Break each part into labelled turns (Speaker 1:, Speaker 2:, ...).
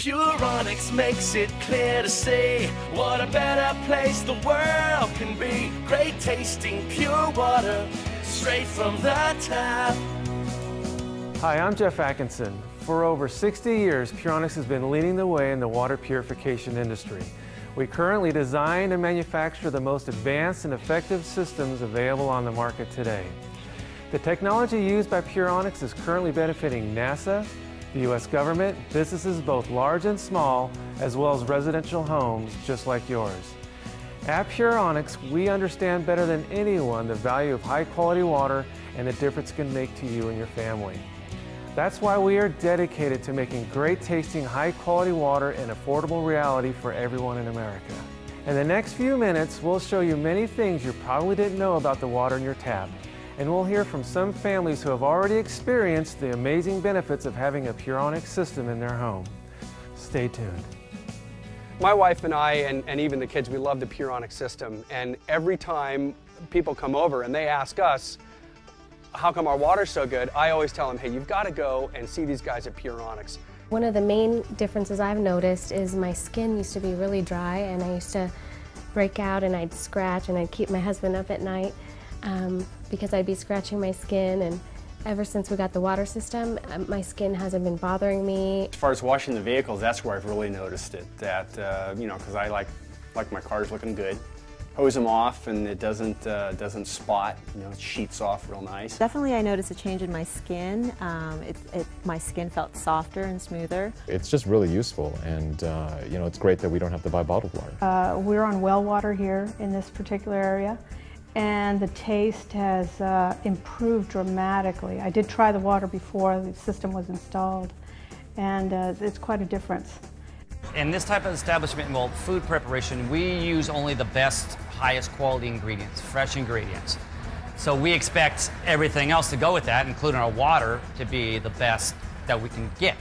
Speaker 1: Puronics makes it clear to see what a better place the world can be. Great tasting pure water, straight from the tap.
Speaker 2: Hi, I'm Jeff Atkinson. For over 60 years, Puronics has been leading the way in the water purification industry. We currently design and manufacture the most advanced and effective systems available on the market today. The technology used by Puronics is currently benefiting NASA, the U.S. government, businesses both large and small, as well as residential homes just like yours. At Puronics, we understand better than anyone the value of high-quality water and the difference it can make to you and your family. That's why we are dedicated to making great-tasting, high-quality water an affordable reality for everyone in America. In the next few minutes, we'll show you many things you probably didn't know about the water in your tap. And we'll hear from some families who have already experienced the amazing benefits of having a Puronics system in their home. Stay tuned.
Speaker 3: My wife and I, and even the kids, we love the Puronics system. And every time people come over and they ask us, how come our water's so good? I always tell them, hey, you've got to go and see these guys at Puronics.
Speaker 4: One of the main differences I've noticed is my skin used to be really dry, and I used to break out and I'd scratch, and I'd keep my husband up at night because I'd be scratching my skin. And ever since we got the water system, my skin hasn't been bothering me.
Speaker 5: As far as washing the vehicles, that's where I've really noticed it. That you know, because I like my cars looking good. Hose them off and it doesn't spot, you know, it sheets off real nice.
Speaker 6: Definitely I noticed a change in my skin. My skin felt softer and smoother.
Speaker 7: It's just really useful, and you know, it's great that we don't have to buy bottled water.
Speaker 8: We're on well water here in this particular area, and the taste has improved dramatically. I did try the water before the system was installed, and it's quite a difference.
Speaker 9: In this type of establishment, well, food preparation, we use only the best, highest quality ingredients, fresh ingredients. So we expect everything else to go with that, including our water, to be the best that we can get.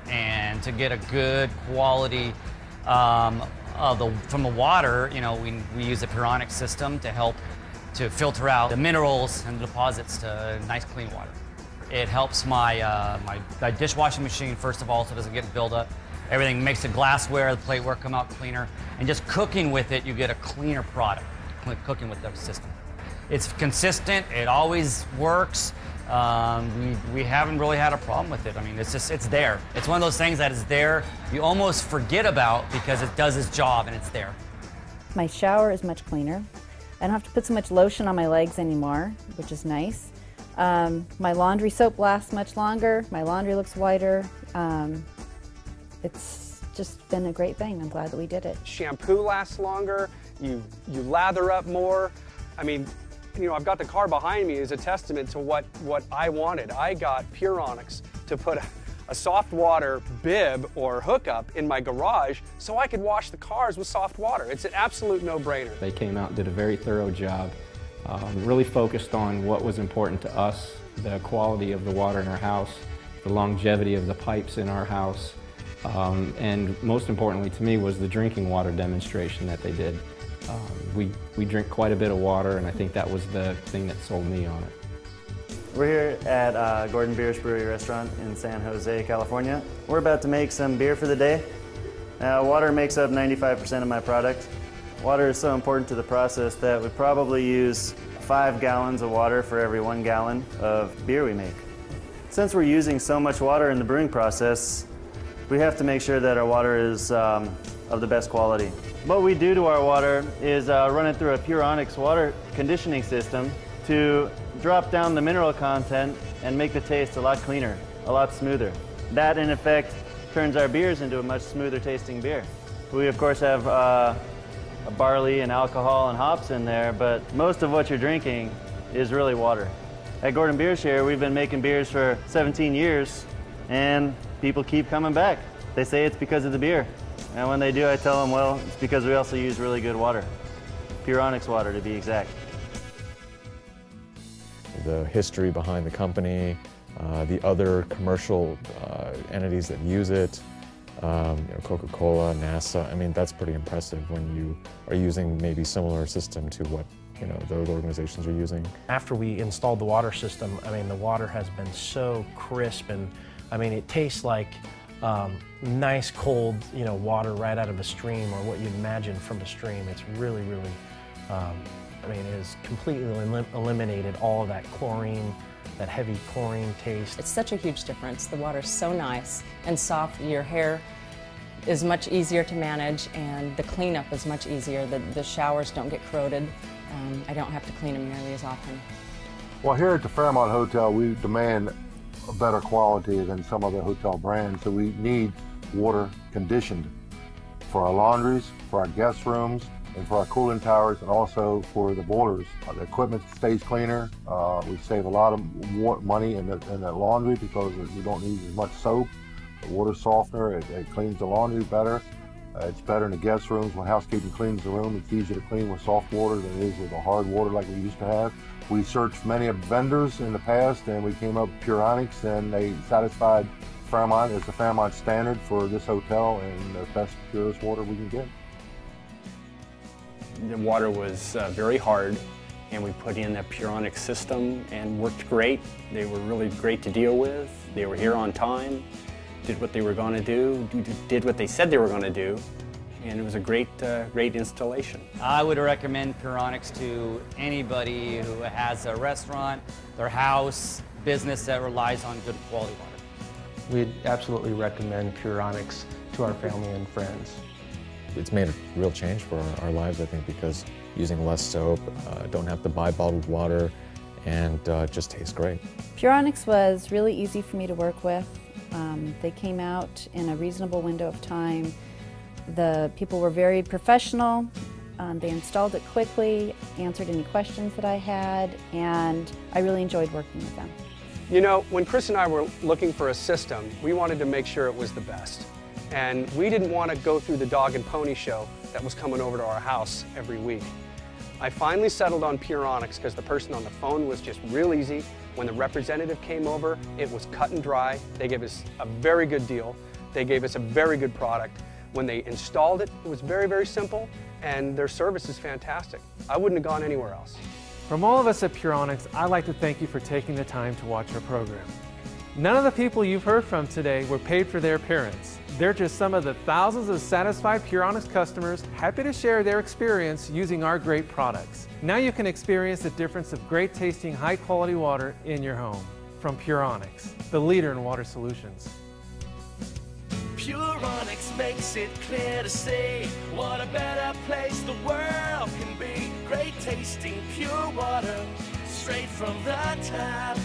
Speaker 9: And to get a good quality from the water, you know, we use a Puronics system to help to filter out the minerals and the deposits to nice, clean water. It helps my dishwashing machine, first of all, so it doesn't get buildup. Everything makes the glassware, the plateware come out cleaner. And just cooking with it, you get a cleaner product, cooking with the system. It's consistent, it always works. We haven't really had a problem with it. I mean, it's there. It's one of those things that is there, you almost forget about because it does its job and it's there.
Speaker 10: My shower is much cleaner. I don't have to put so much lotion on my legs anymore, which is nice. My laundry soap lasts much longer. My laundry looks whiter. It's just been a great thing. I'm glad that we did it.
Speaker 3: Shampoo lasts longer, you lather up more. I mean, you know, I've got the car behind me as a testament to what I wanted. I got Puronics to put a soft water bib or hookup in my garage so I could wash the cars with soft water. It's an absolute no-brainer.
Speaker 11: They came out and did a very thorough job, really focused on what was important to us, the quality of the water in our house, the longevity of the pipes in our house, and most importantly to me was the drinking water demonstration that they did. We drink quite a bit of water, and I think that was the thing that sold me on it.
Speaker 12: We're here at Gordon Beer's Brewery Restaurant in San Jose, California. We're about to make some beer for the day. Water makes up 95% of my product. Water is so important to the process that we probably use 5 gallons of water for every 1 gallon of beer we make. Since we're using so much water in the brewing process, we have to make sure that our water is of the best quality. What we do to our water is run it through a Puronics water conditioning system to drop down the mineral content and make the taste a lot cleaner, a lot smoother. That, in effect, turns our beers into a much smoother tasting beer. We, of course, have barley and alcohol and hops in there, but most of what you're drinking is really water. At Gordon Beers here, we've been making beers for 17 years, and people keep coming back. They say it's because of the beer. And when they do, I tell them, well, it's because we also use really good water. Puronics water, to be exact.
Speaker 7: The history behind the company, the other commercial entities that use it, you know, Coca-Cola, NASA. I mean, that's pretty impressive when you are using maybe similar system to what, you know, those organizations are using.
Speaker 13: After we installed the water system, I mean, the water has been so crisp, and I mean, it tastes like nice cold, water right out of a stream, or what you'd imagine from a stream. It's really, really, I mean, it has completely eliminated all of that chlorine, that heavy chlorine taste.
Speaker 14: It's such a huge difference. The water's so nice and soft. Your hair is much easier to manage, and the cleanup is much easier. The showers don't get corroded. I don't have to clean them nearly as often.
Speaker 15: Well, here at the Fairmont Hotel, we demand a better quality than some other hotel brands, so we need water conditioned for our laundries, for our guest rooms, and for our cooling towers, and also for the boilers. The equipment stays cleaner. We save a lot of money in the laundry because we don't need as much soap. The water softener, it cleans the laundry better. It's better in the guest rooms. When housekeeping cleans the room, it's easier to clean with soft water than it is with the hard water like we used to have. We searched many vendors in the past, and we came up with Puronics, and they satisfied Fairmont as the Fairmont standard for this hotel and the best, purest water we can get.
Speaker 5: The water was very hard, and we put in a Puronics system and worked great. They were really great to deal with. They were here on time, did what they were going to do, did what they said they were going to do, and it was a great, great installation.
Speaker 9: I would recommend Puronics to anybody who has a restaurant, their house, business that relies on good quality water.
Speaker 13: We'd absolutely recommend Puronics to our family and friends.
Speaker 7: It's made a real change for our lives, I think, because using less soap, don't have to buy bottled water, and just tastes great.
Speaker 10: Puronics was really easy for me to work with. They came out in a reasonable window of time. The people were very professional. They installed it quickly, answered any questions that I had, and I really enjoyed working with them.
Speaker 3: You know, when Chris and I were looking for a system, we wanted to make sure it was the best. And we didn't want to go through the dog and pony show that was coming over to our house every week. I finally settled on Puronics because the person on the phone was just real easy. When the representative came over, it was cut and dry. They gave us a very good deal. They gave us a very good product. When they installed it, it was very, very simple, and their service is fantastic. I wouldn't have gone anywhere else.
Speaker 2: From all of us at Puronics, I'd like to thank you for taking the time to watch our program. None of the people you've heard from today were paid for their appearance. They're just some of the thousands of satisfied Puronics customers happy to share their experience using our great products. Now you can experience the difference of great tasting, high quality water in your home. From Puronics, the leader in water solutions.
Speaker 1: Puronics makes it clear to see what a better place the world can be. Great tasting pure water, straight from the tap.